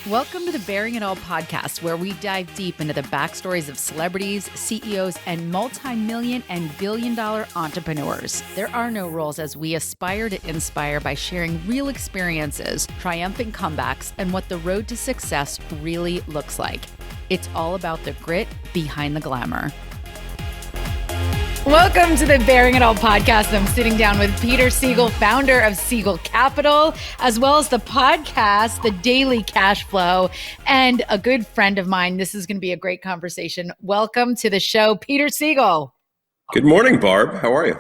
Welcome to the Bearing It All podcast, where we dive deep into the backstories of celebrities, CEOs, and multi-million and billion-dollar entrepreneurs. There are no rules as we aspire to inspire by sharing real experiences, triumphant comebacks, and what the road to success really looks like. It's all about the grit behind the glamour. Welcome to the Bearing It All podcast. I'm sitting down with Peter Siegel, founder of Siegel Capital, as well as the podcast, The Daily Cash Flow, and a good friend of mine. This is going to be a great conversation. Welcome to the show, Peter Siegel. Good morning, Barb. How are you?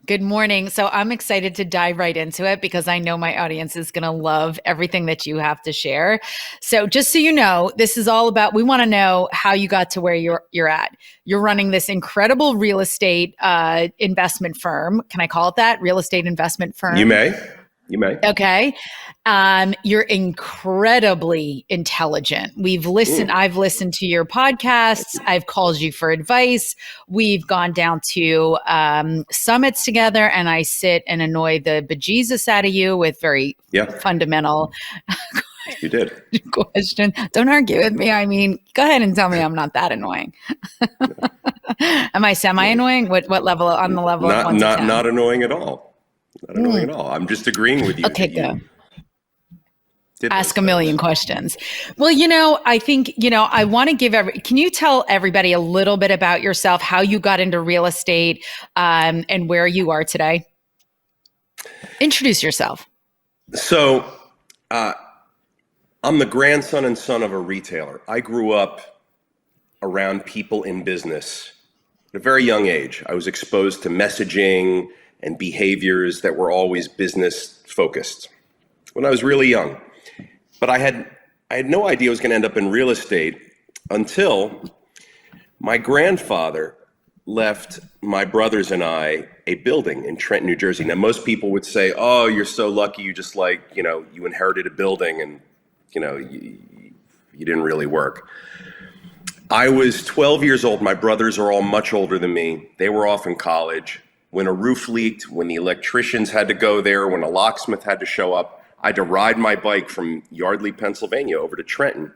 Good morning. So I'm excited to dive right into it because I know my audience is going to love everything that you have to share. So just so you know, this is all about, we want to know how you got to where you're at. You're running this incredible real estate investment firm. Can I call it that? Real estate investment firm? You may. Okay. You're incredibly intelligent. I've listened to your podcasts. I've called you for advice. We've gone down to summits together, and I sit and annoy the bejesus out of you with very fundamental You did. question. Don't argue with me. I mean, go ahead and tell me I'm not that annoying. Am I semi-annoying? What level? On the level of 1 to 10? Not annoying at all. Not annoying at all. I'm just agreeing with you. Okay, go. Ask a million questions. Well, I think, I want to give can you tell everybody a little bit about yourself, how you got into real estate, and where you are today? Introduce yourself. So, I'm the grandson and son of a retailer. I grew up around people in business at a very young age. I was exposed to messaging and behaviors that were always business focused when I was really young. But I had no idea I was going to end up in real estate until my grandfather left my brothers and I a building in Trenton, New Jersey. Now, most people would say, oh, you're so lucky. You just you inherited a building and, you didn't really work. I was 12 years old. My brothers are all much older than me. They were off in college. When a roof leaked, when the electricians had to go there, when a locksmith had to show up, I had to ride my bike from Yardley, Pennsylvania over to Trenton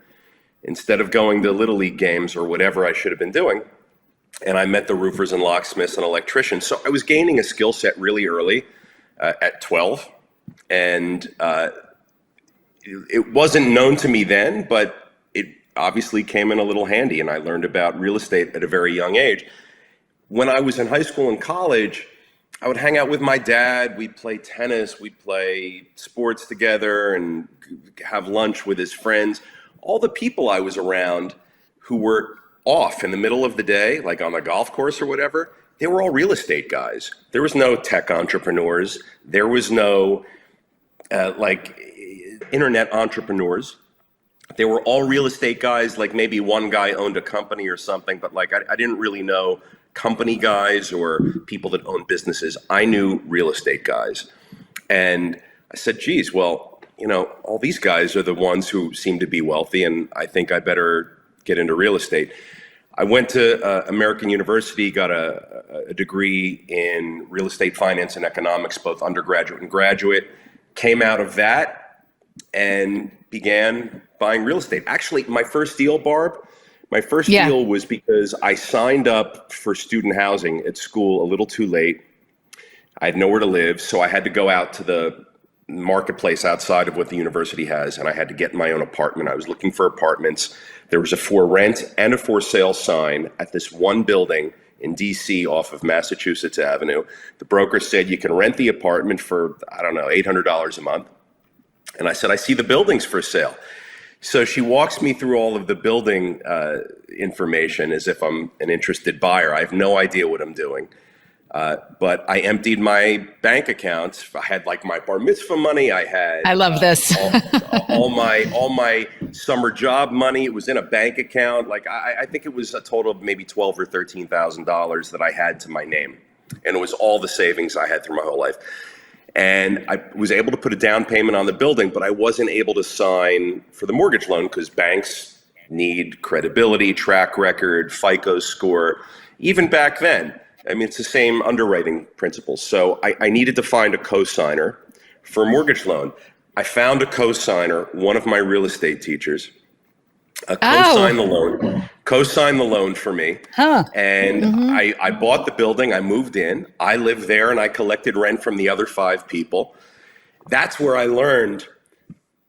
instead of going to Little League games or whatever I should have been doing. And I met the roofers and locksmiths and electricians. So I was gaining a skill set really early at 12. And it wasn't known to me then, but it obviously came in a little handy. And I learned about real estate at a very young age. When I was in high school and college, I would hang out with my dad. We'd play tennis. We'd play sports together and have lunch with his friends. All the people I was around who were off in the middle of the day, like on the golf course or whatever, they were all real estate guys. There was no tech entrepreneurs. There was no internet entrepreneurs. They were all real estate guys. Like maybe one guy owned a company or something, but I didn't really know company guys or people that own businesses. I knew real estate guys. And I said, geez, well, all these guys are the ones who seem to be wealthy, and I think I better get into real estate. I went to American University, got a degree in real estate finance and economics, both undergraduate and graduate, came out of that and began buying real estate. Actually, my first deal, Barb, deal was because I signed up for student housing at school a little too late. I had nowhere to live, so I had to go out to the marketplace outside of what the university has, and I had to get my own apartment. I was looking for apartments. There was a for rent and a for sale sign at this one building in DC off of Massachusetts Avenue. The broker said you can rent the apartment for, $800 a month. And I said, I see the building's for sale. So she walks me through all of the building information as if I'm an interested buyer. I have no idea what I'm doing. But I emptied my bank accounts. I had my bar mitzvah money. I love this. all my summer job money. It was in a bank account. I think it was a total of maybe $12,000 or $13,000 that I had to my name. And it was all the savings I had through my whole life. And I was able to put a down payment on the building, but I wasn't able to sign for the mortgage loan because banks need credibility, track record, FICO score. Even back then, it's the same underwriting principles. So I needed to find a co-signer for a mortgage loan. I found a co-signer, one of my real estate teachers, co-signed the loan for me. Huh. And I bought the building, I moved in, I lived there, and I collected rent from the other 5 people. That's where I learned,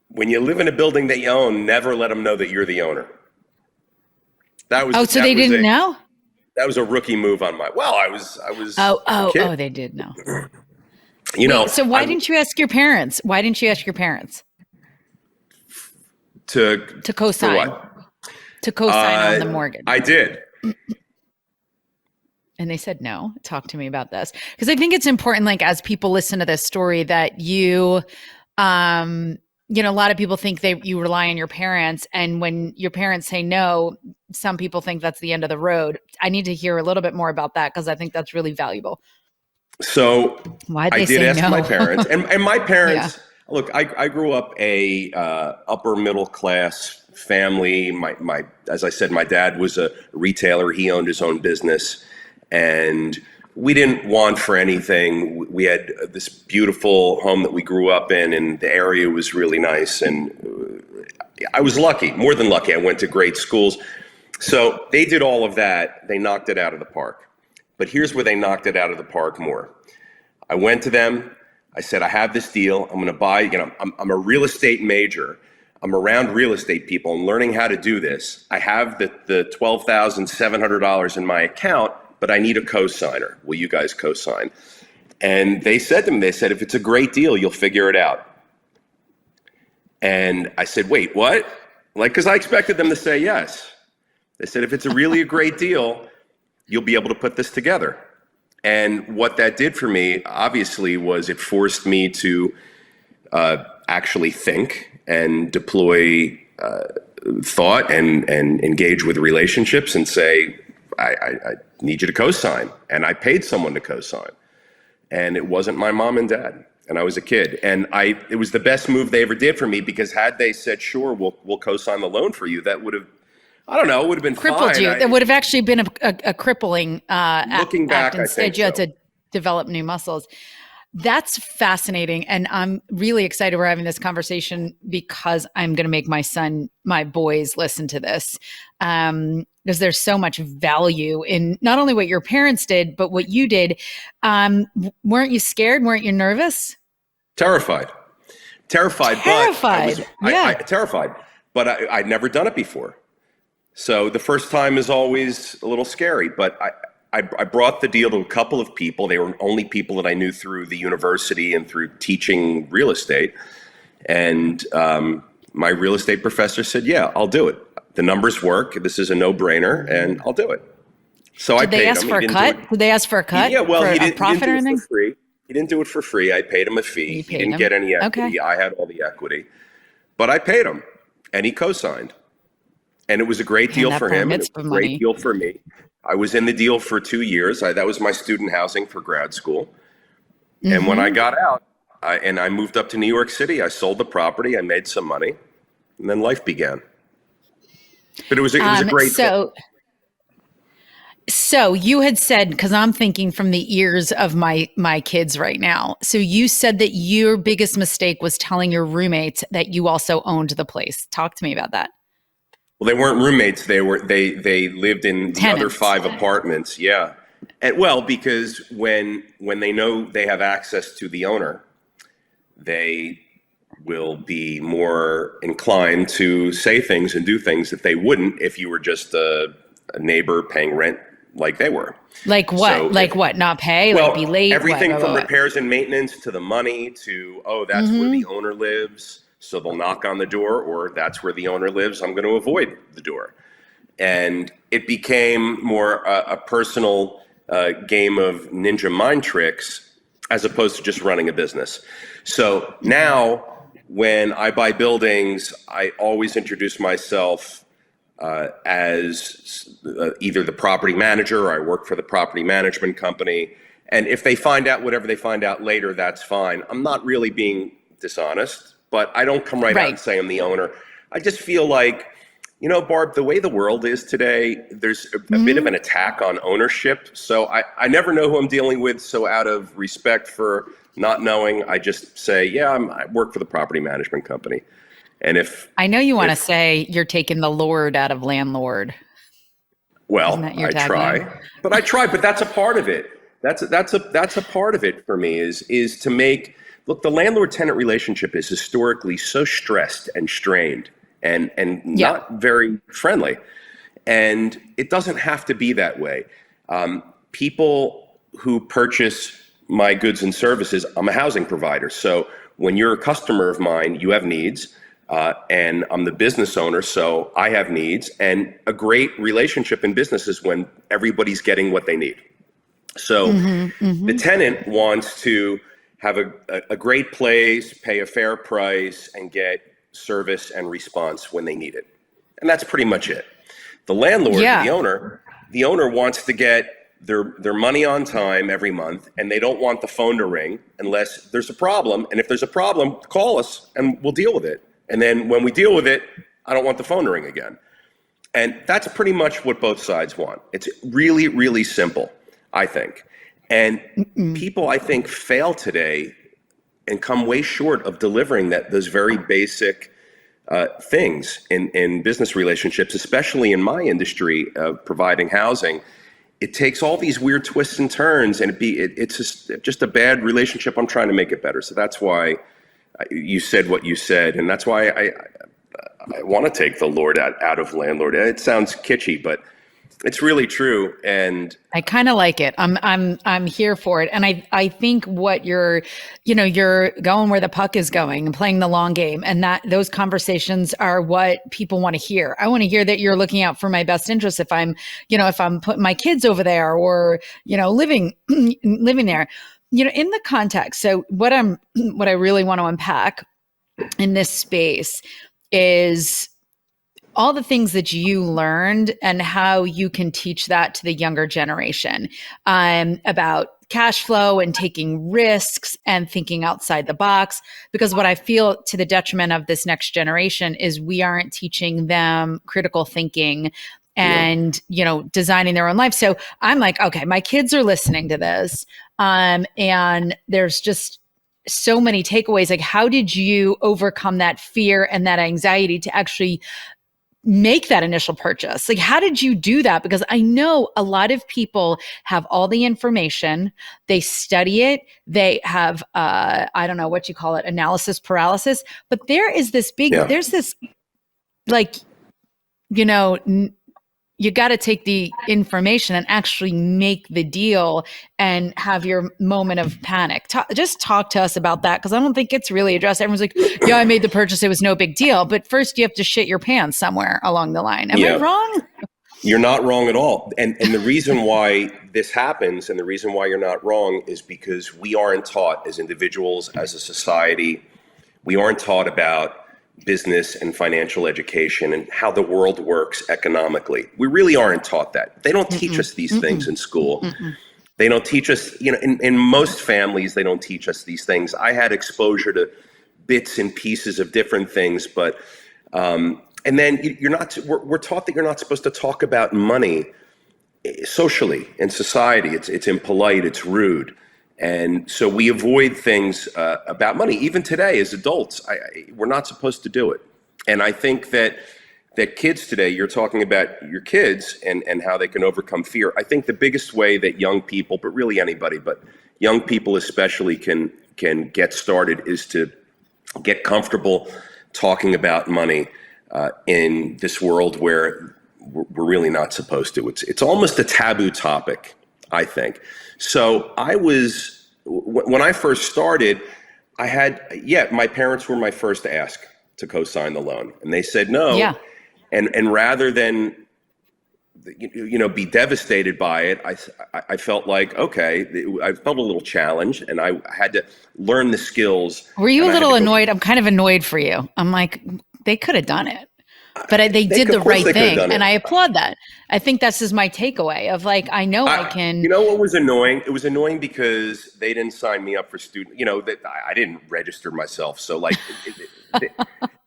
when you live in a building that you own, never let them know that you're the owner. So they didn't know? That was a rookie move on my, I was a kid. They did know. So why didn't you ask your parents? To co-sign. For what? To co-sign on the mortgage. I did. And they said no. Talk to me about this. Because I think it's important, like, as people listen to this story, that you, a lot of people think you rely on your parents. And when your parents say no, some people think that's the end of the road. I need to hear a little bit more about that, because I think that's really valuable. So I did ask my parents, and my parents, look, I grew up a upper middle class family. As I said, my dad was a retailer. He owned his own business, and we didn't want for anything. We had this beautiful home that we grew up in, and the area was really nice. And I was lucky, more than lucky. I went to great schools. So they did all of that. They knocked it out of the park. But here's where they knocked it out of the park more. I went to them. I said, I have this deal. I'm going to buy, I'm a real estate major. I'm around real estate people and learning how to do this. I have the $12,700 in my account, but I need a co-signer. Will you guys co-sign? And they said to me, if it's a great deal, you'll figure it out. And I said, wait, what? Because I expected them to say yes. They said, if it's really a great deal, you'll be able to put this together. And what that did for me, obviously, was it forced me to actually think and deploy thought and engage with relationships and say, I need you to co-sign. And I paid someone to co-sign. And it wasn't my mom and dad. And I was a kid. And it was the best move they ever did for me, because had they said, sure, we'll co-sign the loan for you, that would have, I don't know, it would have been crippled fine. You. That would have actually been a crippling looking back, act. Instead, you had to develop new muscles. That's fascinating. And I'm really excited we're having this conversation, because I'm going to make my boys listen to this. Because there's so much value in not only what your parents did, but what you did. Weren't you scared? Weren't you nervous? Terrified. Terrified. Terrified. But I'd never done it before. So the first time is always a little scary, but I brought the deal to a couple of people. They were only people that I knew through the university and through teaching real estate. And my real estate professor said, yeah, I'll do it. The numbers work. This is a no-brainer, and I'll do it. So I paid him. Did they ask for a cut? Did they ask for a cut? Yeah, well, he didn't do anything? it for free. He didn't do it for free. I paid him a fee. He didn't get any equity. Okay. I had all the equity. But I paid him, and he co-signed. And it was a great deal for him, and it was a great deal for me. I was in the deal for 2 years. That was my student housing for grad school. Mm-hmm. And when I got out, I moved up to New York City, I sold the property, I made some money, and then life began. But it was a great thing. So you had said, because I'm thinking from the ears of my kids right now. So you said that your biggest mistake was telling your roommates that you also owned the place. Talk to me about that. Well, they weren't roommates. They lived in the other 5 apartments. Yeah. And because when they know they have access to the owner, they will be more inclined to say things and do things that they wouldn't if you were just a neighbor paying rent like they were. Like what? So what? Not pay? Like be late? Everything from repairs and maintenance to the money to, that's where the owner lives. So they'll knock on the door, or that's where the owner lives. I'm going to avoid the door. And it became more a personal game of ninja mind tricks as opposed to just running a business. So now when I buy buildings, I always introduce myself as either the property manager, or I work for the property management company. And if they find out whatever they find out later, that's fine. I'm not really being dishonest. But I don't come right out and say I'm the owner. I just feel like Barb, the way the world is today, there's a bit of an attack on ownership. So I never know who I'm dealing with. So out of respect for not knowing, I just say, yeah, I work for the property management company. And I know you want to say you're taking the lord out of landlord. Well, Isn't that your I tagline? try, but that's a part of it. That's a part of it for me is to make, look, the landlord-tenant relationship is historically so stressed and strained and not very friendly. And it doesn't have to be that way. People who purchase my goods and services, I'm a housing provider. So when you're a customer of mine, you have needs. And I'm the business owner, so I have needs. And a great relationship in business is when everybody's getting what they need. So the tenant wants to have a great place, pay a fair price, and get service and response when they need it. And that's pretty much it. The landlord, the owner wants to get their money on time every month, and they don't want the phone to ring unless there's a problem. And if there's a problem, call us and we'll deal with it. And then when we deal with it, I don't want the phone to ring again. And that's pretty much what both sides want. It's really, really simple, I think. And people, I think, fail today and come way short of delivering those very basic things in business relationships, especially in my industry of providing housing. It takes all these weird twists and turns, and it's just a bad relationship. I'm trying to make it better. So that's why you said what you said, and that's why I want to take the Lord out of landlord. It sounds kitschy, but it's really true. And I kind of like it. I'm here for it. And I think what you're going where the puck is going and playing the long game. And that those conversations are what people want to hear. I want to hear that you're looking out for my best interest if I'm putting my kids over there or, living there. In the context. So what I really want to unpack in this space is all the things that you learned and how you can teach that to the younger generation about cash flow and taking risks and thinking outside the box. Because what I feel to the detriment of this next generation is we aren't teaching them critical thinking and, designing their own life. So I'm like, okay, my kids are listening to this. And there's just so many takeaways. Like, how did you overcome that fear and that anxiety to actually make that initial purchase? Like, how did you do that? Because I know a lot of people have all the information, they study it, they have, I don't know what you call it, analysis paralysis, but there is this there's this, like, you got to take the information and actually make the deal and have your moment of panic. Just talk to us about that, because I don't think it's really addressed. Everyone's like, yeah, I made the purchase. It was no big deal. But first you have to shit your pants somewhere along the line. Am I wrong? You're not wrong at all. And the reason why this happens and the reason why you're not wrong is because we aren't taught as individuals, as a society, we aren't taught about business and financial education and how the world works economically. We really aren't taught that. They don't teach us these things in school. They don't teach us, in most families, they don't teach us these things. I had exposure to bits and pieces of different things, but, and then we're taught that you're not supposed to talk about money socially in society. It's impolite, it's rude. And so we avoid things about money. Even today, as adults, we're not supposed to do it. And I think that kids today, you're talking about your kids and how they can overcome fear. I think the biggest way that young people, but really anybody, but young people especially can get started is to get comfortable talking about money in this world where we're really not supposed to. It's almost a taboo topic, I think. So when I first started, my parents were my first ask to co-sign the loan, and they said no. Yeah. And rather than, be devastated by it, I felt like, okay, I felt a little challenged, and I had to learn the skills. Were you a little annoyed? I'm kind of annoyed for you. I'm like, they could have done it. But they did the right thing, and I applaud that. I think that's just my takeaway of, like, I know I can. You know what was annoying? It was annoying because they didn't sign me up for student. That I didn't register myself, so like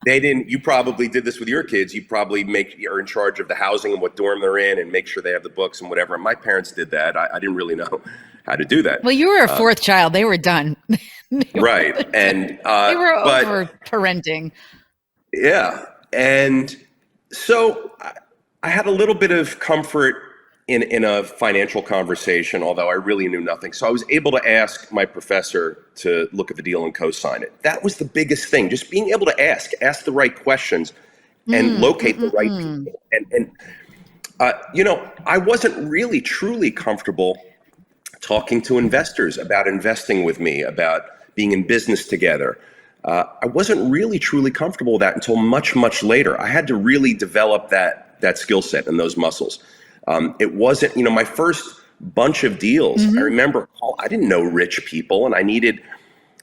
they didn't. You probably did this with your kids. You probably are in charge of the housing and what dorm they're in, and make sure they have the books and whatever. And my parents did that. I didn't really know how to do that. Well, you were a fourth child. They were done. Right, and They were over but parenting. yeah, and so I had a little bit of comfort in a financial conversation, although I really knew nothing. So I was able to ask my professor to look at the deal and co-sign it. That was the biggest thing, just being able to ask the right questions and locate the right people. And I wasn't really truly comfortable talking to investors about investing with me, about being in business together. I wasn't really truly comfortable with that until much, much later. I had to really develop that skill set and those muscles. It wasn't, my first bunch of deals. I remember I didn't know rich people, and I needed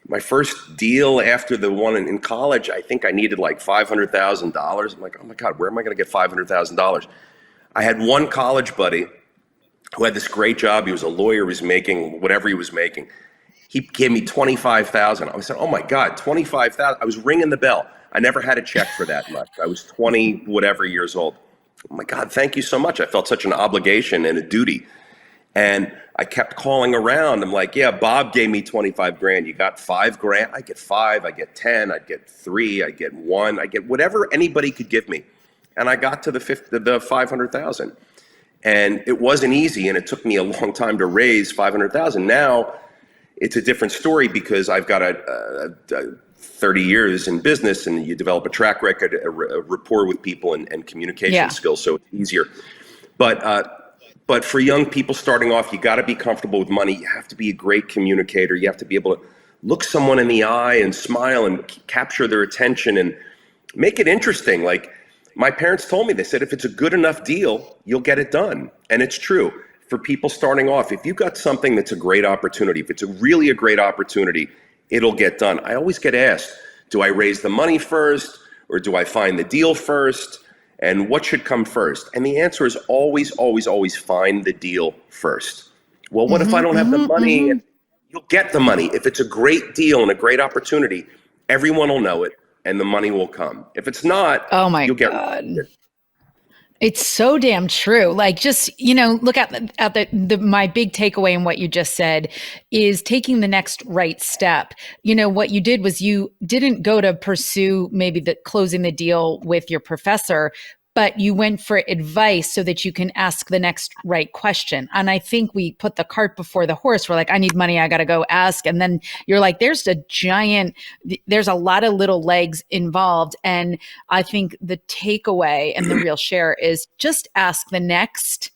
my first deal after the one in college. I think I needed like $500,000. I'm like, oh my God, where am I going to get $500,000? I had one college buddy who had this great job. He was a lawyer. He was making whatever he was making. He gave me $25,000. I said, oh my God, $25,000. I was ringing the bell. I never had a check for that much. I was 20 whatever years old. Oh my God, thank you so much. I felt such an obligation and a duty. And I kept calling around. I'm like, yeah, Bob gave me 25 grand. You got 5 grand? I get 5, I get 10, I get 3, I get 1, I get whatever anybody could give me. And I got to the 500,000. And it wasn't easy, and it took me a long time to raise 500,000. Now it's a different story because I've got a 30 years in business, and you develop a track record, a rapport with people, and communication skills, so it's easier. But for young people starting off, you got to be comfortable with money. You have to be a great communicator. You have to be able to look someone in the eye and smile and capture their attention and make it interesting. Like my parents told me, they said, if it's a good enough deal, you'll get it done. And it's true. For people starting off, if you've got something that's a great opportunity, if it's really a great opportunity, it'll get done. I always get asked, do I raise the money first, or do I find the deal first? And what should come first? And the answer is always, always, always find the deal first. Well, what if I don't have the money? And you'll get the money. If it's a great deal and a great opportunity, everyone will know it and the money will come. If it's not, you'll get it. It's so damn true. Like, just, look at my big takeaway in what you just said is taking the next right step. What you did was you didn't go to pursue maybe closing the deal with your professor, but you went for advice so that you can ask the next right question. And I think we put the cart before the horse. We're like, I need money, I got to go ask. And then you're like, there's a lot of little legs involved. And I think the takeaway and the real share is just ask the next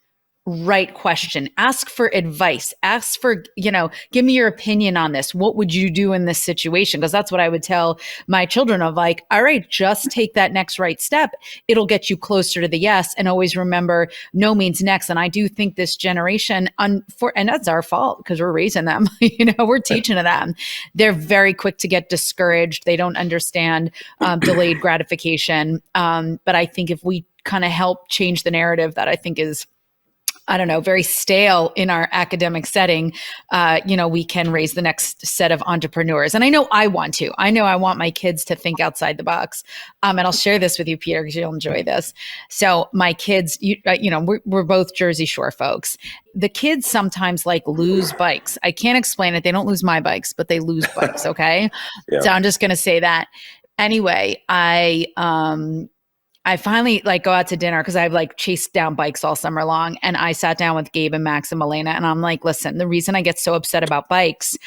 right question. Ask for advice. Ask for, give me your opinion on this. What would you do in this situation? Because that's what I would tell my children of, like, all right, just take that next right step. It'll get you closer to the yes. And always remember, no means next. And I do think this generation, and that's our fault because we're raising them, we're teaching them. They're very quick to get discouraged. They don't understand delayed gratification. But I think if we kind of help change the narrative that I think is, very stale in our academic setting, we can raise the next set of entrepreneurs. And I know I want to. I know I want my kids to think outside the box. And I'll share this with you, Peter, because you'll enjoy this. So my kids, we're both Jersey Shore folks. The kids sometimes lose bikes. I can't explain it. They don't lose my bikes, but they lose bikes. Okay. Yeah. So I'm just going to say that. Anyway, I finally go out to dinner because I've chased down bikes all summer long. And I sat down with Gabe and Max and Milena, and I'm like, listen, the reason I get so upset about bikes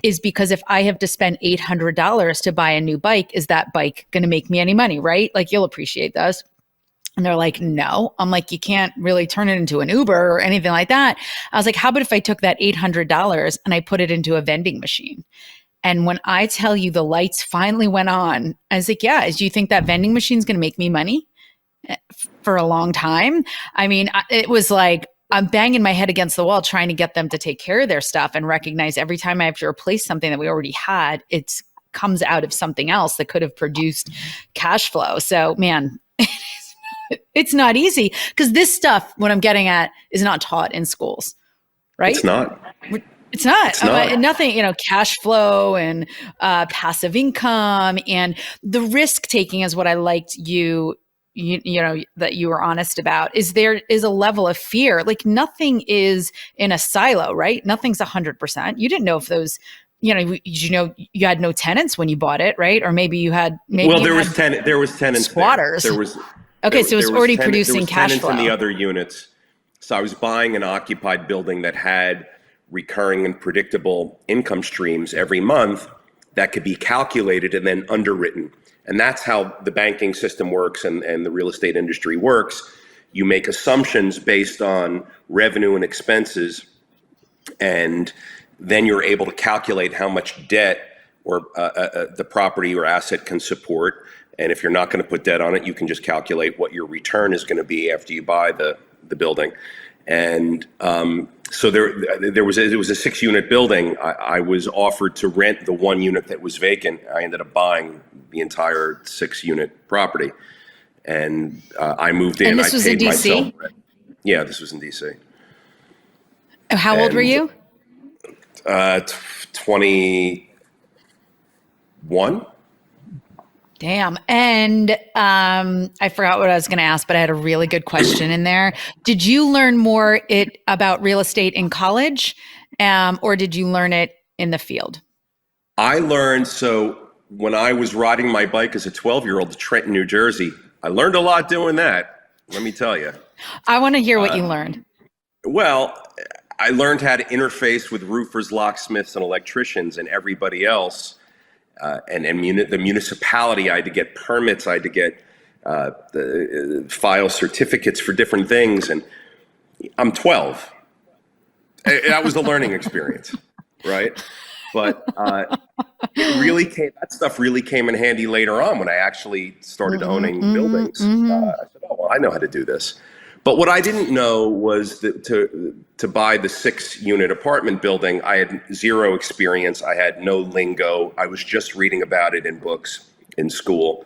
is because if I have to spend $800 to buy a new bike, is that bike going to make me any money? Right? You'll appreciate this. And they're like, no. I'm like, you can't really turn it into an Uber or anything like that. I was like, how about if I took that $800 and I put it into a vending machine? And when I tell you the lights finally went on, I was like, yeah, do you think that vending machine is going to make me money for a long time? I mean, it was like I'm banging my head against the wall trying to get them to take care of their stuff and recognize every time I have to replace something that we already had, it comes out of something else that could have produced cash flow. So, man, it's not easy because this stuff, what I'm getting at, is not taught in schools, right? It's not. It's not. It's not. Nothing, cash flow and passive income, and the risk taking is what I liked that you were honest about. There is a level of fear. Like nothing is in a silo, right? Nothing's 100%. You didn't know if those, you had no tenants when you bought it, right? Or maybe you had, There was tenants squatters. There was okay, so it was already producing cash flow. Tenants in the other units. So I was buying an occupied building that had recurring and predictable income streams every month that could be calculated and then underwritten. And that's how the banking system works and the real estate industry works. You make assumptions based on revenue and expenses, and then you're able to calculate how much debt or the property or asset can support. And if you're not going to put debt on it, you can just calculate what your return is going to be after you buy the building. And so it was a 6-unit building. I was offered to rent the 1 unit that was vacant. I ended up buying the entire 6-unit property, and I moved in. And this was in DC? Yeah, this was in DC. How old were you? 21. Damn. And I forgot what I was going to ask, but I had a really good question in there. Did you learn more about real estate in college, or did you learn it in the field? I learned, so when I was riding my bike as a 12-year-old to Trenton, New Jersey, I learned a lot doing that, let me tell you. I want to hear what you learned. Well, I learned how to interface with roofers, locksmiths, and electricians and everybody else. And the municipality, I had to get permits, I had to get file certificates for different things. And I'm 12. That was a learning experience, right? But that stuff really came in handy later on when I actually started owning buildings. I said, oh, well, I know how to do this. But what I didn't know was that to buy the 6-unit apartment building, I had zero experience. I had no lingo. I was just reading about it in books in school.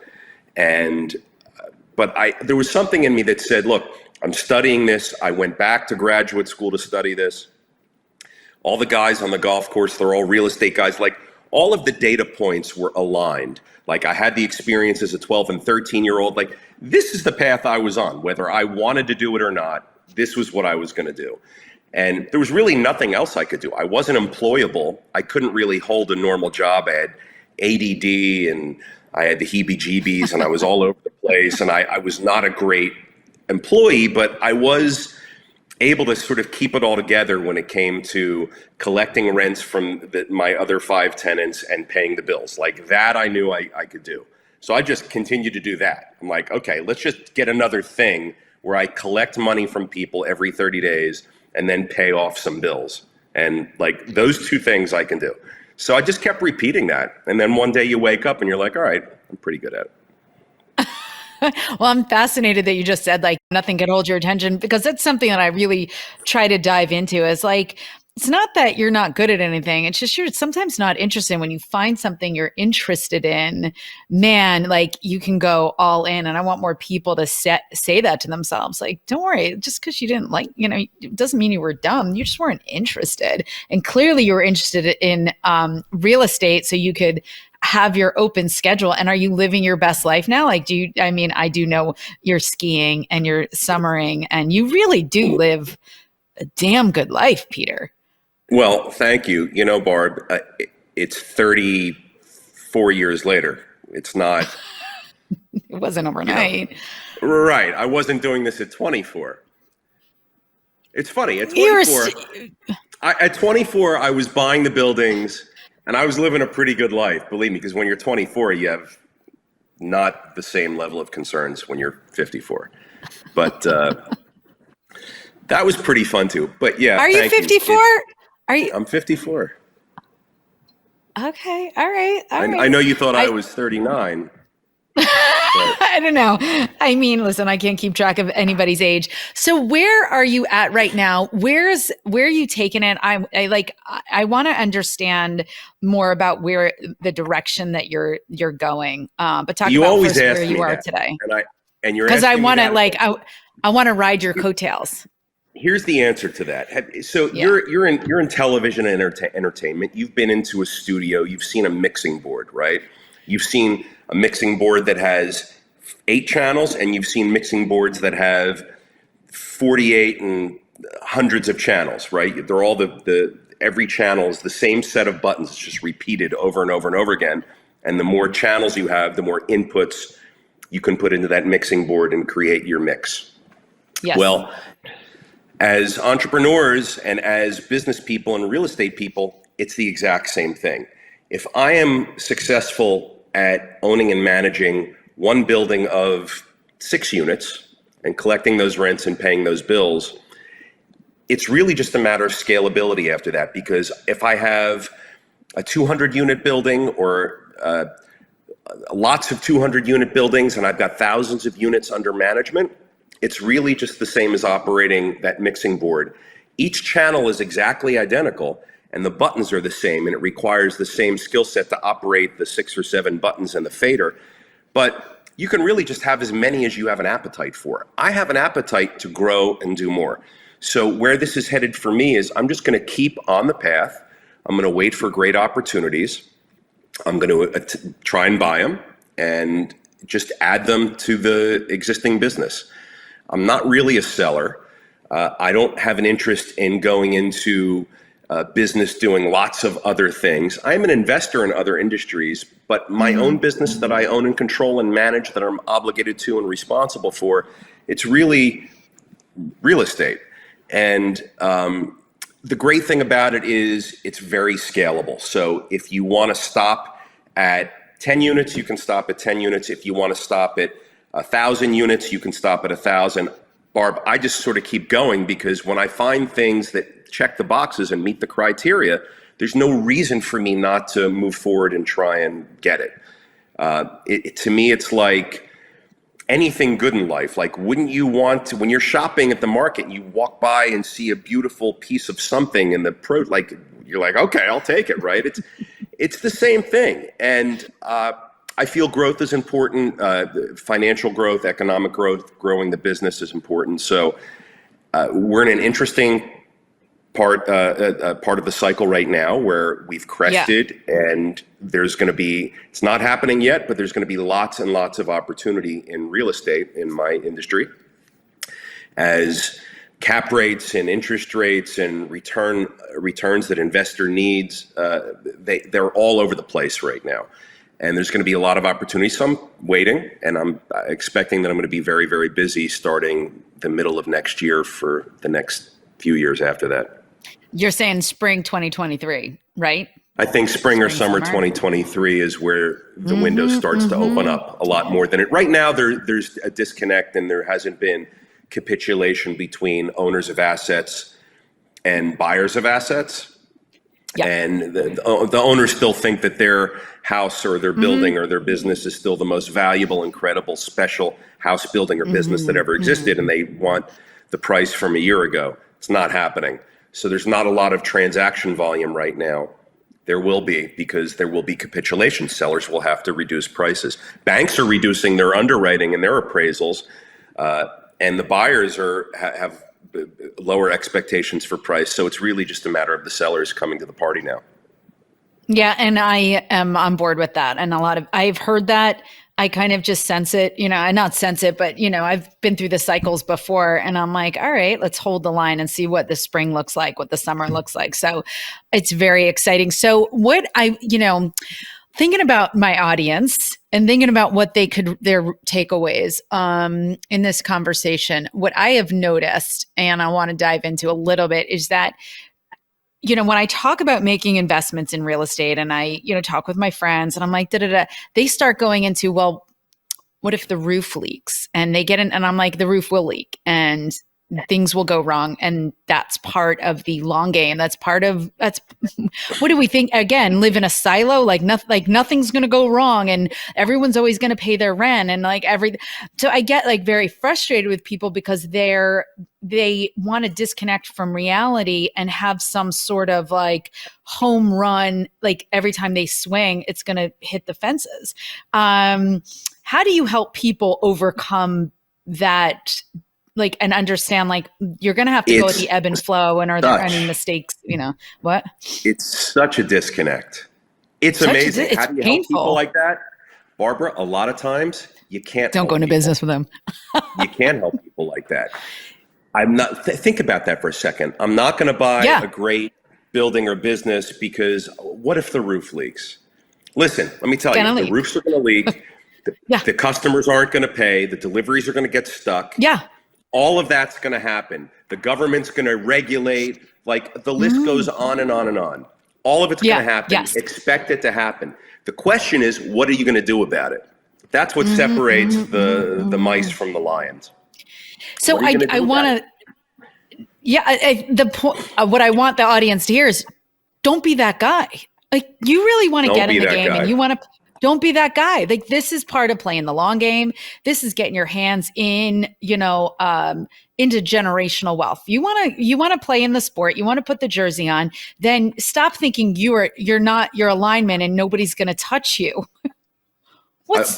But there was something in me that said, look, I'm studying this. I went back to graduate school to study this. All the guys on the golf course, they're all real estate guys. Like, all of the data points were aligned. Like, I had the experience as a 12 and 13-year-old. Like, this is the path I was on. Whether I wanted to do it or not, this was what I was going to do. And there was really nothing else I could do. I wasn't employable. I couldn't really hold a normal job. I had ADD and I had the heebie-jeebies and I was all over the place. And I was not a great employee, but I was able to sort of keep it all together when it came to collecting rents from my other 5 tenants and paying the bills. Like that, I knew I could do. So I just continued to do that. I'm like, okay, let's just get another thing where I collect money from people every 30 days and then pay off some bills. And like those 2 things I can do. So I just kept repeating that. And then one day you wake up and you're like, all right, I'm pretty good at it. Well, I'm fascinated that you just said like nothing could hold your attention, because that's something that I really try to dive into is like, it's not that you're not good at anything. It's just you're sometimes not interested. When you find something you're interested in, man, like you can go all in. And I want more people to say that to themselves. Like, don't worry, just because you didn't like, it doesn't mean you were dumb. You just weren't interested. And clearly you were interested in real estate so you could have your open schedule. And are you living your best life now? Like, I do know you're skiing and you're summering and you really do live a damn good life, Peter. Well, thank you. Barb, it's 34 years later. It's not. It wasn't overnight. Right. I wasn't doing this at 24. It's funny. At 24, at 24, I was buying the buildings and I was living a pretty good life, believe me, because when you're 24, you have not the same level of concerns when you're 54. But that was pretty fun too. But yeah. Are you 54? I'm 54. Okay. All right. I know you thought I was 39. I don't know. I mean, listen, I can't keep track of anybody's age. So where are you at right now? Where are you taking it? I want to understand more about where the direction that you're going. But talk about first where you are today. And you're because I want to I want to ride your coattails. Here's the answer to that. So Yeah. you're in television and entertainment. You've been into a studio. You've seen a mixing board, right? You've seen a mixing board that has 8 channels, and you've seen mixing boards that have 48 and hundreds of channels, right? They're all every channel is the same set of buttons. It's just repeated over and over and over again. And the more channels you have, the more inputs you can put into that mixing board and create your mix. Yes. Well, as entrepreneurs and as business people and real estate people, it's the exact same thing. If I am successful at owning and managing one building of 6 units and collecting those rents and paying those bills, it's really just a matter of scalability after that. Because if I have a 200 unit building or lots of 200 unit buildings and I've got thousands of units under management, it's really just the same as operating that mixing board. Each channel is exactly identical and the buttons are the same, and it requires the same skill set to operate the 6 or 7 buttons and the fader. But you can really just have as many as you have an appetite for. I have an appetite to grow and do more. So where this is headed for me is I'm just going to keep on the path. I'm going to wait for great opportunities. I'm going to try and buy them and just add them to the existing business. I'm not really a seller. I don't have an interest in going into business doing lots of other things. I'm an investor in other industries, but my own business that I own and control and manage, that I'm obligated to and responsible for, it's really real estate. And the great thing about it is it's very scalable. So if you want to stop at 10 units, you can stop at 10 units. If you want to stop at 1,000 units, you can stop at 1,000. Barb, I just sort of keep going because when I find things that check the boxes and meet the criteria, there's no reason for me not to move forward and try and get it. To me, it's like anything good in life. Like, wouldn't you want to, when you're shopping at the market, you walk by and see a beautiful piece of something in the you're like, okay, I'll take it, right? It's the same thing. And I feel growth is important. Financial growth, economic growth, growing the business is important. So we're in an interesting part of the cycle right now where we've crested, and there's going to be, it's not happening yet, but there's going to be lots and lots of opportunity in real estate in my industry as cap rates and interest rates and returns that investor needs, they're all over the place right now. And there's going to be a lot of opportunities. So I'm waiting, and I'm expecting that I'm going to be very, very busy starting the middle of next year for the next few years after that. You're saying spring 2023, right? I think spring or summer 2023 is where the window starts to open up a lot more than it. Right now, there's a disconnect, and there hasn't been capitulation between owners of assets and buyers of assets. Yep. And the owners still think that their house or their building or their business is still the most valuable, incredible, special house, building, or business that ever existed, and they want the price from a year ago. It's not happening. So there's not a lot of transaction volume right now. There will be, because there will be capitulation. Sellers will have to reduce prices. Banks are reducing their underwriting and their appraisals, and the buyers have lower expectations for price. So it's really just a matter of the sellers coming to the party now. Yeah. And I am on board with that. And I've heard that. I kind of just sense it, I not sense it, but I've been through the cycles before, and I'm like, all right, let's hold the line and see what the spring looks like, what the summer looks like. So it's very exciting. So what thinking about my audience and thinking about what their takeaways in this conversation, what I have noticed, and I want to dive into a little bit, is that, when I talk about making investments in real estate, and I, talk with my friends, and I'm like, they start going into, well, what if the roof leaks? And they get in, and I'm like, the roof will leak, and things will go wrong. And that's part of the long game. That's what do we think? Again, live in a silo, like nothing's going to go wrong, and everyone's always going to pay their rent, and so I get very frustrated with people because they want to disconnect from reality and have some sort of home run, every time they swing, it's going to hit the fences. How do you help people overcome that like, and understand, like, you're going to have to go with the ebb and flow. And are there any mistakes? What? It's such a disconnect. It's amazing. It's How do you painful. help people like that? Barbara, a lot of times you can't. Don't go into business with them. You can't help people like that. I'm not, think about that for a second. I'm not going to buy a great building or business because what if the roof leaks? Listen, let me tell you, the roofs are going to leak. The customers aren't going to pay. The deliveries are going to get stuck. Yeah. All of that's going to happen. The government's going to regulate. Like the list goes on and on and on. All of it's going to happen. Yes. Expect it to happen. The question is, what are you going to do about it? That's what separates the mice from the lions. So I want to, what I want the audience to hear is, don't be that guy. Like, you really want to get in the game and you want to, don't be that guy. Like, this is part of playing the long game. This is getting your hands in, into generational wealth. You want to play in the sport. You want to put the jersey on. Then stop thinking you're not your alignment and nobody's going to touch you.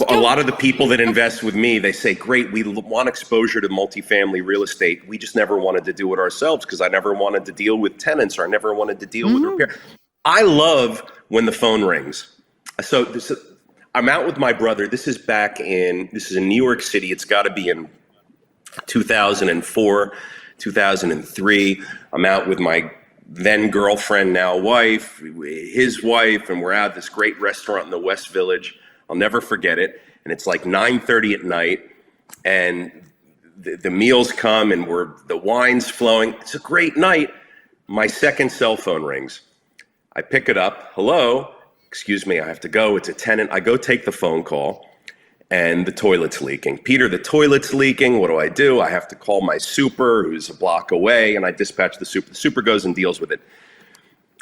A lot of the people that invest with me, they say, great, we want exposure to multifamily real estate. We just never wanted to do it ourselves because I never wanted to deal with tenants, or I never wanted to deal with repair. I love when the phone rings. So I'm out with my brother. This is in New York City. It's got to be in 2004, 2003. I'm out with my then girlfriend, now wife, his wife, and we're at this great restaurant in the West Village. I'll never forget it. And it's like 9:30 at night, and the meals come, and the wine's flowing. It's a great night. My second cell phone rings. I pick it up. Hello, excuse me, I have to go. It's a tenant. I go take the phone call, and the toilet's leaking. Peter, the toilet's leaking. What do? I have to call my super, who's a block away, and I dispatch the super. The super goes and deals with it.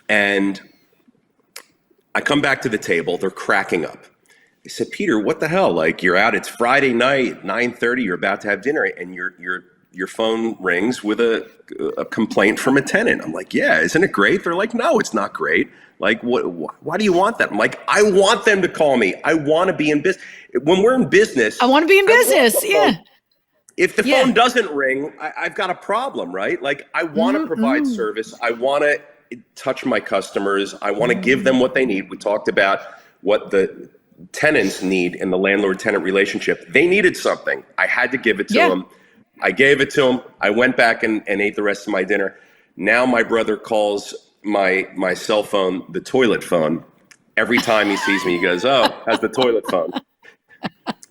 And I come back to the table. They're cracking up. They said, Peter, what the hell? Like, you're out, it's Friday night, 9:30, you're about to have dinner, and your phone rings with a complaint from a tenant. I'm like, yeah, isn't it great? They're like, no, it's not great. Like, why do you want that? I'm like, I want them to call me. I want to be in business. When we're in business. I want to be in business, yeah. If the phone doesn't ring, I've got a problem, right? Like, I want to provide service. I want to touch my customers. I want to give them what they need. We talked about what the tenants need in the landlord-tenant relationship. They needed something. I had to give it to them. I gave it to them. I went back and ate the rest of my dinner. Now my brother calls my cell phone the toilet phone. Every time he sees me, he goes, oh, how's the toilet phone?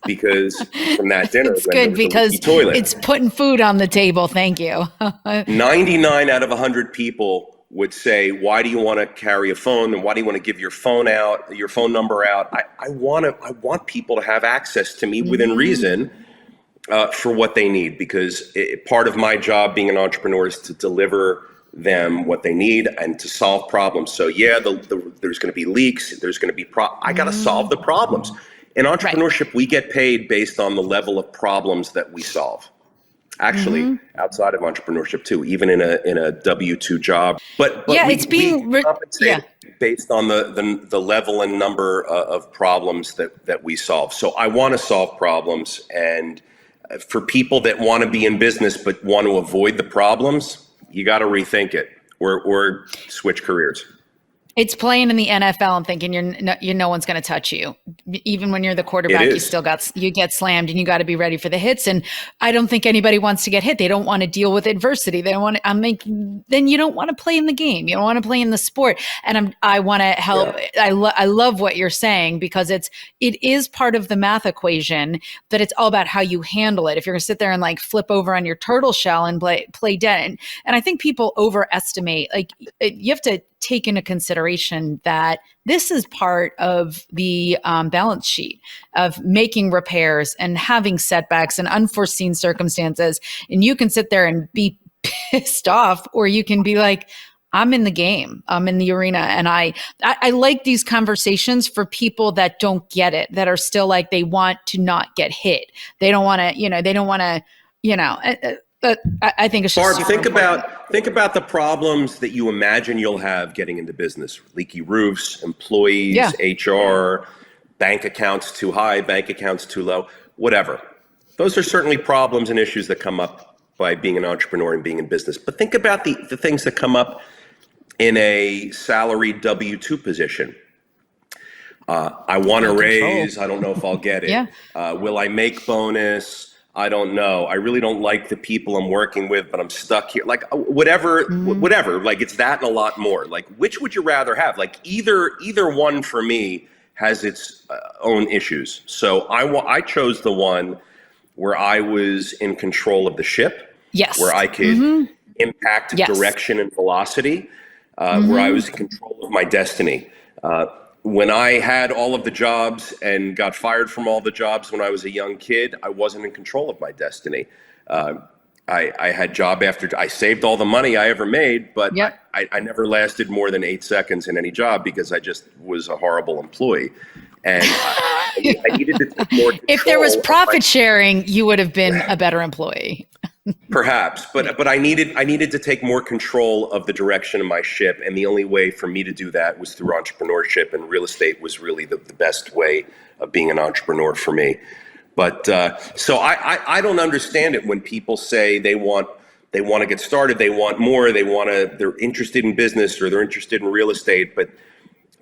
Because from that dinner, it's good because it's putting food on the table. Thank you. 99 out of 100 people would say, why do you want to carry a phone, and why do you want to give your phone number out? I want people to have access to me within reason for what they need, because part of my job being an entrepreneur is to deliver them what they need and to solve problems. So there's going to be leaks. There's going to be I got to solve the problems. In entrepreneurship, we get paid based on the level of problems that we solve. Actually, outside of entrepreneurship too, even in a W-2 job. But we compensate based on the level and number of problems that we solve. So I want to solve problems, and for people that want to be in business but want to avoid the problems, you got to rethink it or switch careers. It's playing in the NFL and thinking no one's going to touch you. Even when you're the quarterback, you get slammed, and you got to be ready for the hits. And I don't think anybody wants to get hit. They don't want to deal with adversity. They don't want to. Then you don't want to play in the game. You don't want to play in the sport. And I want to help. Yeah. I love what you're saying, because it is part of the math equation that it's all about how you handle it. If you're going to sit there and like flip over on your turtle shell and play dead, and I think people overestimate. Like, you have to take into consideration that this is part of the balance sheet of making repairs and having setbacks and unforeseen circumstances. And you can sit there and be pissed off, or you can be like, I'm in the game, I'm in the arena. And I like these conversations for people that don't get it, that are still like, they want to not get hit. They don't want to, but I think it's just Barb, think about the problems that you imagine you'll have getting into business: leaky roofs, employees, HR, bank accounts too high, bank accounts too low, whatever. Those are certainly problems and issues that come up by being an entrepreneur and being in business. But think about the things that come up in a salaried W-2 position. I want a raise. I don't know if I'll get it. Yeah. Will I make bonus? I don't know. I really don't like the people I'm working with, but I'm stuck here. Like whatever, like it's that and a lot more. Like, which would you rather have? Like either one for me has its own issues. So I chose the one where I was in control of the ship. Yes. Where I could impact direction and velocity, where I was in control of my destiny. When I had all of the jobs and got fired from all the jobs when I was a young kid, I wasn't in control of my destiny. I had job after, I saved all the money I ever made, but I never lasted more than 8 seconds in any job because I just was a horrible employee. And I needed to take more control. If there was profit sharing, you would have been a better employee. Perhaps, but I needed to take more control of the direction of my ship, and the only way for me to do that was through entrepreneurship, and real estate was really the best way of being an entrepreneur for me. But so I don't understand it when people say they want to get started, they want more, they're interested in business or they're interested in real estate, but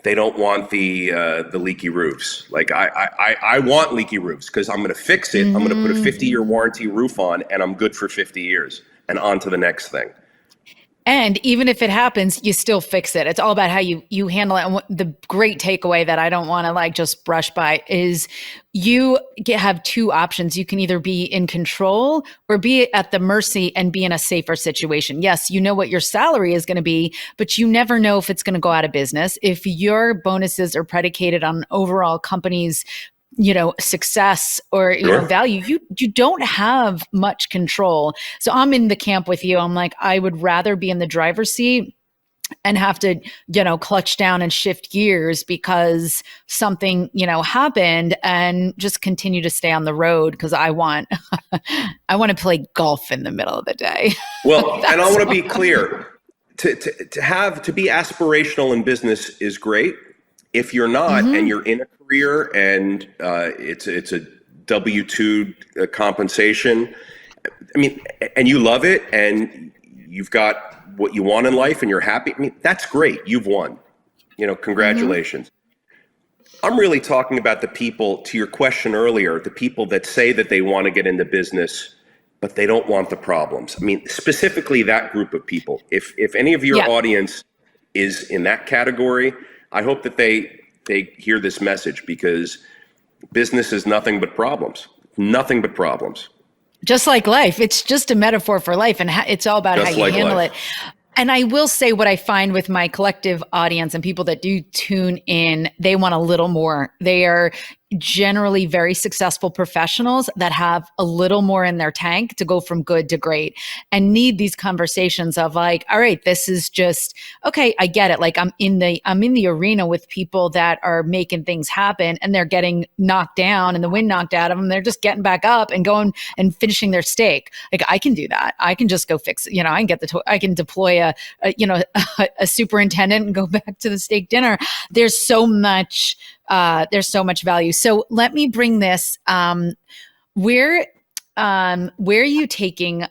they don't want the leaky roofs. Like I want leaky roofs because I'm going to fix it. I'm going to put a 50-year warranty roof on, and I'm good for 50 years. And on to the next thing. And even if it happens, you still fix it. It's all about how you handle it. And the great takeaway that I don't want to like just brush by is you have two options. You can either be in control or be at the mercy and be in a safer situation. Yes, you know what your salary is going to be, but you never know if it's going to go out of business. If your bonuses are predicated on overall company's success or value, you don't have much control. So I'm in the camp with you. I'm like, I would rather be in the driver's seat and have to, clutch down and shift gears because something, happened, and just continue to stay on the road because I want to play golf in the middle of the day. Well, and I want to be clear, to be aspirational in business is great. If you're not, and you're in a career and it's a W-2 compensation, I mean, and you love it and you've got what you want in life and you're happy, I mean, that's great. You've won. Congratulations. I'm really talking about the people, to your question earlier, the people that say that they want to get into business, but they don't want the problems. I mean, specifically that group of people. If any of your audience is in that category, I hope that they hear this message, because business is nothing but problems. Nothing but problems. Just like life. It's just a metaphor for life, and it's all about how you handle it. And I will say what I find with my collective audience and people that do tune in, they want a little more. They are generally very successful professionals that have a little more in their tank to go from good to great, and need these conversations of like, all right, this is just, okay, I get it. Like I'm in the arena with people that are making things happen, and they're getting knocked down and the wind knocked out of them. They're just getting back up and going and finishing their steak. Like I can do that. I can just go fix it. I can deploy a superintendent and go back to the steak dinner. There's so much value. So let me bring this. Where are you taking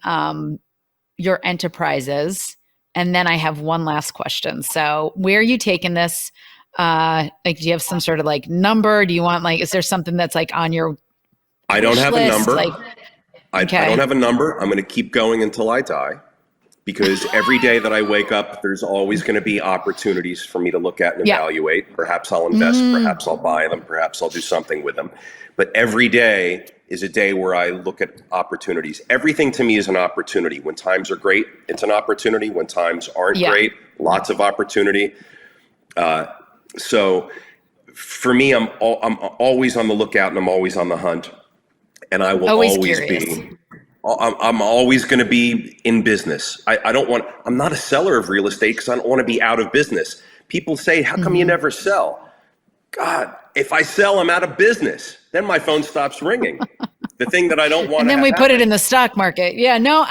your enterprises? And then I have one last question. So where are you taking this? Do you have some sort of like number? Do you want is there something that's like on your I don't have list? a number. I don't have a number. I'm going to keep going until I die. Because every day that I wake up, there's always going to be opportunities for me to look at and evaluate. Perhaps I'll invest, perhaps I'll buy them, perhaps I'll do something with them. But every day is a day where I look at opportunities. Everything to me is an opportunity. When times are great, it's an opportunity. When times aren't great, lots of opportunity. So for me, I'm always on the lookout and I'm always on the hunt. And I will always be. I'm always going to be in business. I'm not a seller of real estate because I don't want to be out of business. People say, how come you never sell? God, if I sell, I'm out of business. Then my phone stops ringing. The thing that I don't want to And then we put it in the stock market. Yeah, no,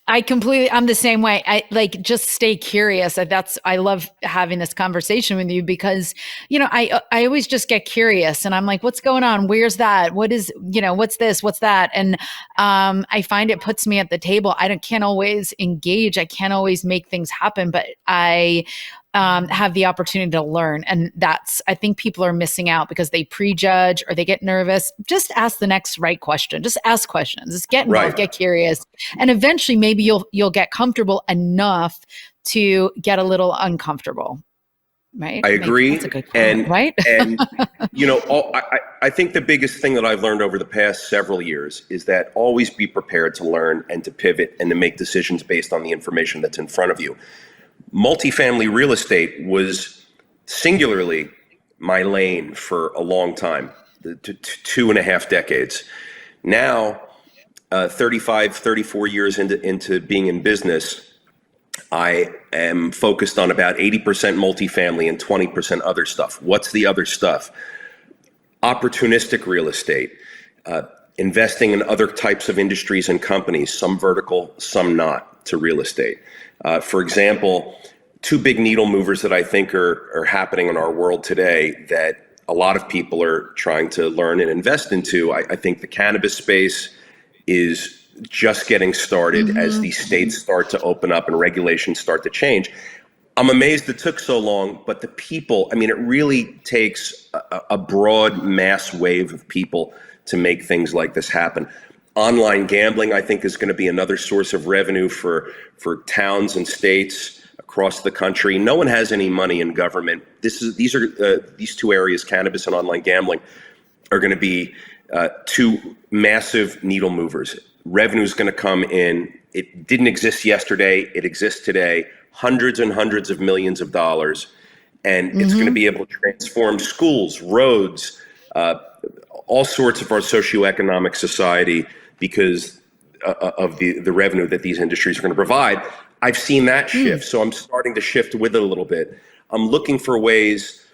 I'm the same way. I like just stay curious. I love having this conversation with you because, I always just get curious and I'm like, what's going on? Where's that? What is, what's this? What's that? And I find it puts me at the table. Can't always engage. I can't always make things happen, but I have the opportunity to learn. And I think people are missing out because they prejudge or they get nervous. Just ask the next right question. Just ask questions. Just get involved, get curious. And eventually maybe you'll get comfortable enough to get a little uncomfortable. Right? I agree. That's a good point, right? And I think the biggest thing that I've learned over the past several years is that always be prepared to learn and to pivot and to make decisions based on the information that's in front of you. Multifamily real estate was singularly my lane for a long time, 2.5 decades. Now, 34 years into being in business, I am focused on about 80% multifamily and 20% other stuff. What's the other stuff? Opportunistic real estate, investing in other types of industries and companies, some vertical, some not, to real estate. For example, two big needle movers that I think are happening in our world today that a lot of people are trying to learn and invest into. I think the cannabis space is just getting started as these states start to open up and regulations start to change. I'm amazed it took so long, but the people, it really takes a broad mass wave of people to make things like this happen. Online gambling, I think, is going to be another source of revenue for towns and states across the country. No one has any money in government. These two areas, cannabis and online gambling, are going to be two massive needle movers. Revenue is going to come in. It didn't exist yesterday. It exists today. Hundreds and hundreds of millions of dollars. And it's going to be able to transform schools, roads, all sorts of our socioeconomic society because of the revenue that these industries are going to provide. I've seen that shift, so I'm starting to shift with it a little bit. I'm looking for ways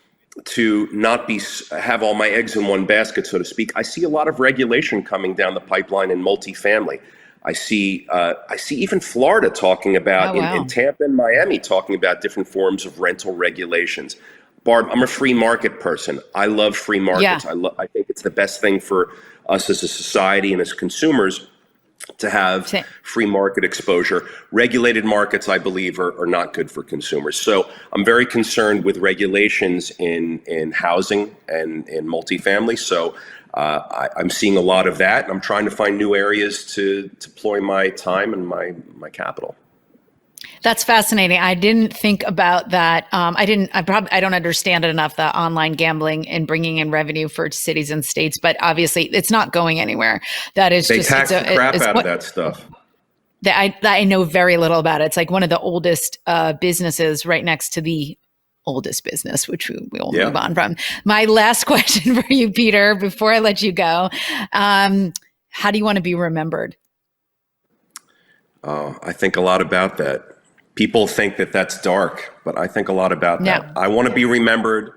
to not have all my eggs in one basket, so to speak. I see a lot of regulation coming down the pipeline in multifamily. I see even Florida talking about, in Tampa and Miami, talking about different forms of rental regulations. Barb, I'm a free market person. I love free markets. Yeah. I think it's the best thing for us as a society and as consumers to have free market exposure. Regulated markets, I believe, are not good for consumers. So I'm very concerned with regulations in housing and in multifamily. So I'm seeing a lot of that. And I'm trying to find new areas to deploy my time and my capital. That's fascinating. I didn't think about that. I don't understand it enough, the online gambling and bringing in revenue for cities and states, but obviously it's not going anywhere. They tax the crap out of that stuff. I know very little about it. It's like one of the oldest businesses right next to the oldest business, which we will move on from. My last question for you, Peter, before I let you go. How do you want to be remembered? I think a lot about that. People think that that's dark, but I think a lot about that. I want to be remembered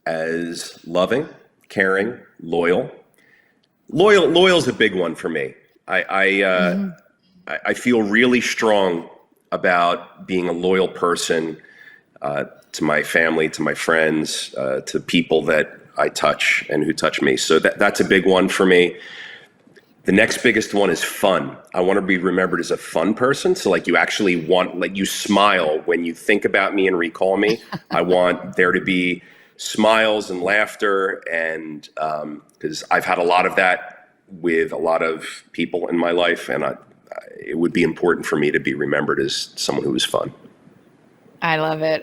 as loving, caring, loyal. Loyal is a big one for me. I feel really strong about being a loyal person to my family, to my friends, to people that I touch and who touch me. So that's a big one for me. The next biggest one is fun. I want to be remembered as a fun person. So like you smile when you think about me and recall me. I want there to be smiles and laughter, and because I've had a lot of that with a lot of people in my life, and it would be important for me to be remembered as someone who was fun. I love it.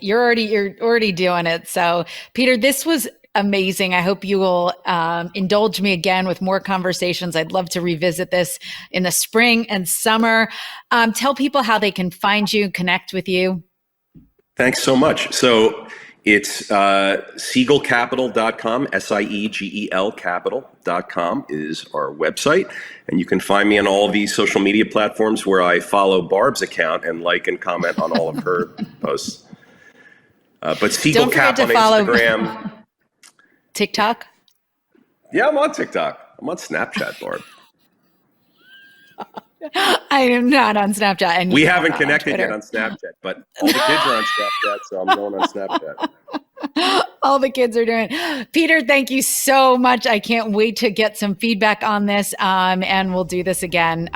You're already doing it. So Peter, this was amazing. I hope you will indulge me again with more conversations. I'd love to revisit this in the spring and summer. Tell people how they can find you, connect with you. Thanks so much. So it's siegelcapital.com, SIEGEL capital.com is our website. And you can find me on all of these social media platforms where I follow Barb's account and like and comment on all of her posts. But Siegel Capital on Instagram. I am not on Snapchat. And we haven't connected yet on Snapchat, but all the kids are on Snapchat, so I'm going on Snapchat. All the kids are doing it. Peter, thank you so much. I can't wait to get some feedback on this, and we'll do this again.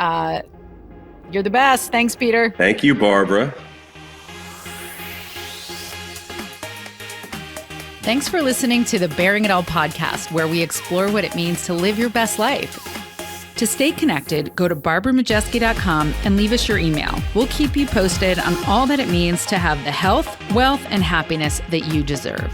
You're the best. Thanks, Peter. Thank you, Barbara. Thanks for listening to the Bearing It All podcast, where we explore what it means to live your best life. To stay connected, go to barbaramajeski.com and leave us your email. We'll keep you posted on all that it means to have the health, wealth, and happiness that you deserve.